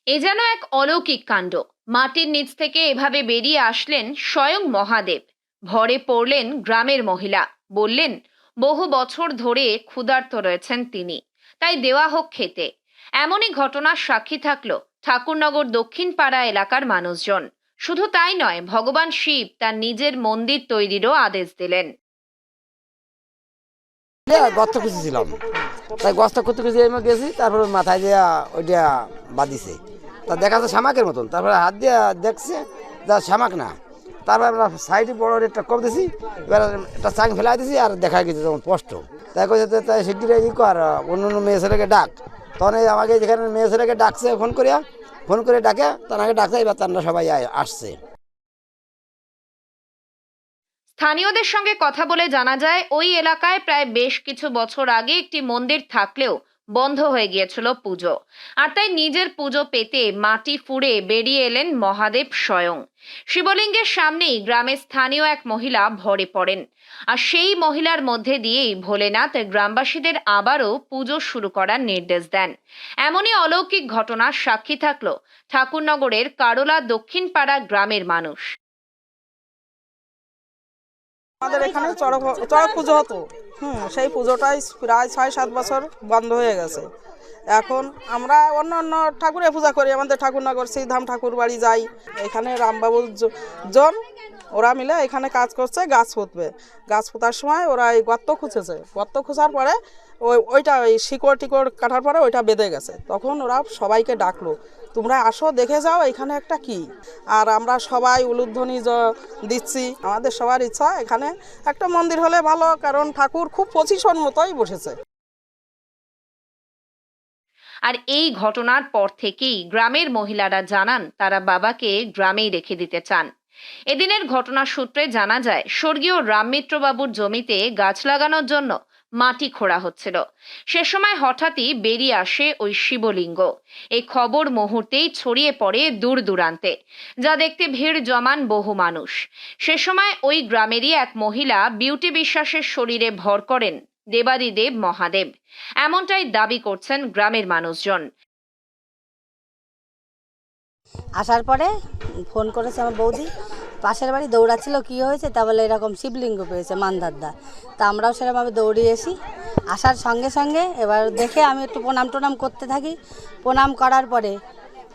এ যেন এক অলৌকিক কাণ্ড। মাটির নিচ থেকে এভাবে বেরিয়ে আসলেন স্বয়ং মহাদেব। ভরে পড়লেন গ্রামের মহিলা, বললেন বহু বছর ধরে ক্ষুধার্ত রয়েছেন তিনি, তাই দেওয়া হোক খেতে। এমনই ঘটনার সাক্ষী থাকলো ঠাকুরনগর দক্ষিণ পাড়া এলাকার মানুষজন। শুধু তাই নয়, ভগবান শিব তার নিজের মন্দির তৈরিরও আদেশ দিলেন। গর্ত খুঁজেছিলাম, তাই গর্ত খুঁজতে খুঁজে আমি গেছি, তারপরে মাথায় দিয়ে ওইটা বাঁধিছে। তা দেখা যাচ্ছে শামাকের মতন, তারপরে হাত দিয়ে দেখছে যা শামাক না। তারপর আমরা সাইডে বড় একটা কপ দিছি, এবার একটা চাং ফেলাই দিছি, আর দেখা গেছে তখন স্পষ্ট। তাই কইছে তাই শিগগিরি ই কর, অন্য অন্য মেয়ে ছেলেকে ডাক। তখন এই আমাকে যেখানে মেয়ে ছেলেকে ডাকছে ফোন করে ডাকে, তাকে ডাকছে, এবার তারা সবাই আসছে। স্থানীয়দের সঙ্গে কথা বলে জানা যায়, ওই এলাকায় প্রায় বেশ কিছু বছর আগে একটি মন্দির থাকলেও বন্ধ হয়ে গিয়েছিল পুজো। আর তাই নিজের পুজো পেতে মাটি ফুঁড়ে বেরিয়ে এলেন মহাদেব স্বয়ং। শিবলিঙ্গের সামনেই গ্রামের স্থানীয় এক মহিলা ভরে পড়েন। আর সেই মহিলার মধ্যে দিয়েই ভোলেনাথ গ্রামবাসীদের আবারও পুজো শুরু করার নির্দেশ দেন। এমনই অলৌকিক ঘটনার সাক্ষী থাকলো ঠাকুরনগরের কারোলা দক্ষিণ পাড়া গ্রামের মানুষ। আমাদের এখানে চড়ক চড়ক পুজো হতো। সেই পুজোটাই প্রায় 6-7 বছর বন্ধ হয়ে গেছে। এখন আমরা অন্য অন্য ঠাকুরে পূজা করি, আমাদের ঠাকুরনগর শ্রীধাম ঠাকুর বাড়ি যাই। এখানে রামবাবুর জন ওরা মিলে এখানে কাজ করছে, গাছ পুঁতবে। গাছ পোঁতার সময় ওরা এই গর্ত খুঁজেছে, গর্ত খোঁজার পরে ওইটা ওই শিকড় টিকড় কাটার পরে ওইটা বেঁধে গেছে। তখন ওরা সবাইকে ডাকলো, তোমরা আসো দেখে যাও এখানে একটা কি। আর আমরা সবাই উলুধ্বনি দিচ্ছি। আমাদের সবার ইচ্ছা এখানে একটা মন্দির হলে ভালো, কারণ ঠাকুর খুব পজিশন মতোই বসেছে। আর এই ঘটনার পর থেকেই গ্রামের মহিলারা জানান তারা বাবাকে গ্রামেই রেখে দিতে চান। এদিনের ঘটনার সূত্রে জানা যায়, স্বর্গীয় রামমিত্রবাবুর জমিতে গাছ লাগানোর জন্য মাটি খোঁড়া হচ্ছিল। সে সময় হঠাৎই বেরিয়ে আসে ওই শিবলিঙ্গ। এই খবর মুহূর্তেই ছড়িয়ে পড়ে দূর দূরান্তে, যা দেখতে ভিড় জমান বহু মানুষ। সে সময় ওই গ্রামেরই এক মহিলা বিউটি বিশ্বাসের শরীরে ভর করেন দেবাদিদেব মহাদেব। এমনটাই দাবি করছেন গ্রামের মানুষজন। আসার পরে ফোন করেছে আমার বৌদি, পাশের বাড়ি দৌড়াচ্ছিল কি হয়েছে, তা বলে এরকম শিবলিঙ্গ পেয়েছে মানদারদা। তা আমরাও সেরকমভাবে দৌড়িয়ে আসার সঙ্গে সঙ্গে এবার দেখে আমি একটু প্রণাম টোনাম করতে থাকি। প্রণাম করার পরে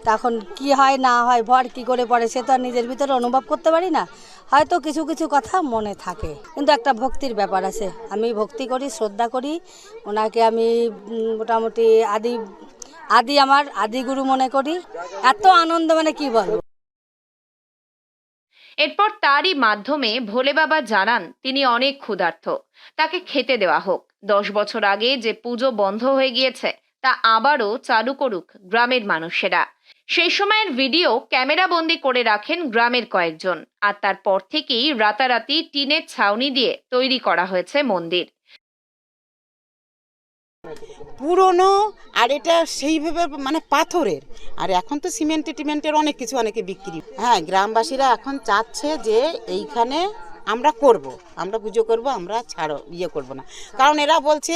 তখন কি হয় না হয়, ভর কি করে পড়ে সে তো আর নিজের ভিতরে অনুভব করতে পারি না। হয়তো কিছু কিছু কথা মনে থাকে, কিন্তু একটা ভক্তির ব্যাপার আছে। আমি ভক্তি করি, শ্রদ্ধা করি ওনাকে। আমি মোটামুটি আমার আদিগুরু মনে করি। এত আনন্দ মানে কি বলবো। এরপর তারই মাধ্যমে ভোলে বাবা জানান তিনি অনেক ক্ষুধার্ত, তাকে খেতে দেওয়া হোক। 10 বছর আগে যে পুজো বন্ধ হয়ে গিয়েছে তা আবারও চালু করুক গ্রামের মানুষেরা। সেই সময়ের ভিডিও ক্যামেরা বন্দি করে রাখেন গ্রামের কয়েকজন। আর তারপর থেকেই রাতারাতি টিনের ছাউনি দিয়ে তৈরি করা হয়েছে মন্দির। পুরনো, আর এটা সেইভাবে মানে পাথরের। আর এখন তো টিমেন্টের অনেক কিছু অনেকে বিক্রি। হ্যাঁ, গ্রামবাসীরা এখন চাচ্ছে যে এইখানে আমরা পুজো করব, আমরা করব না। কারণ এরা বলছে,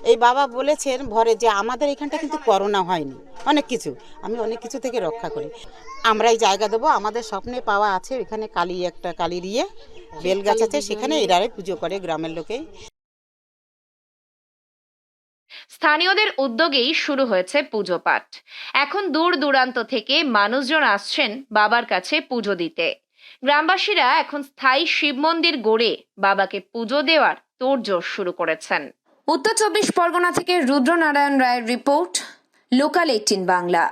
এই বাবা বলেছেন ভরে যে আমাদের এখানটা কিন্তু করোনা হয়নি, অনেক কিছু থেকে রক্ষা করি। আমরা এই জায়গা দেবো, আমাদের স্বপ্নে পাওয়া আছে। এখানে কালীর বেলগাছ আছে, সেখানে এরারে পুজো করে গ্রামের লোকেই। স্থানীয়দের উদ্যোগেই শুরু হয়েছে পুজো পাঠ। এখন দূর দূরান্ত থেকে মানুষজন আসছেন বাবার কাছে পুজো দিতে। গ্রামবাসীরা এখন স্থায়ী শিব মন্দির গড়ে বাবাকে পুজো দেওয়ার তোড়জোড় শুরু করেছেন। উত্তর 24 পরগনা থেকে রুদ্রনারায়ণ রায়ের রিপোর্ট, লোকাল 18 বাংলা।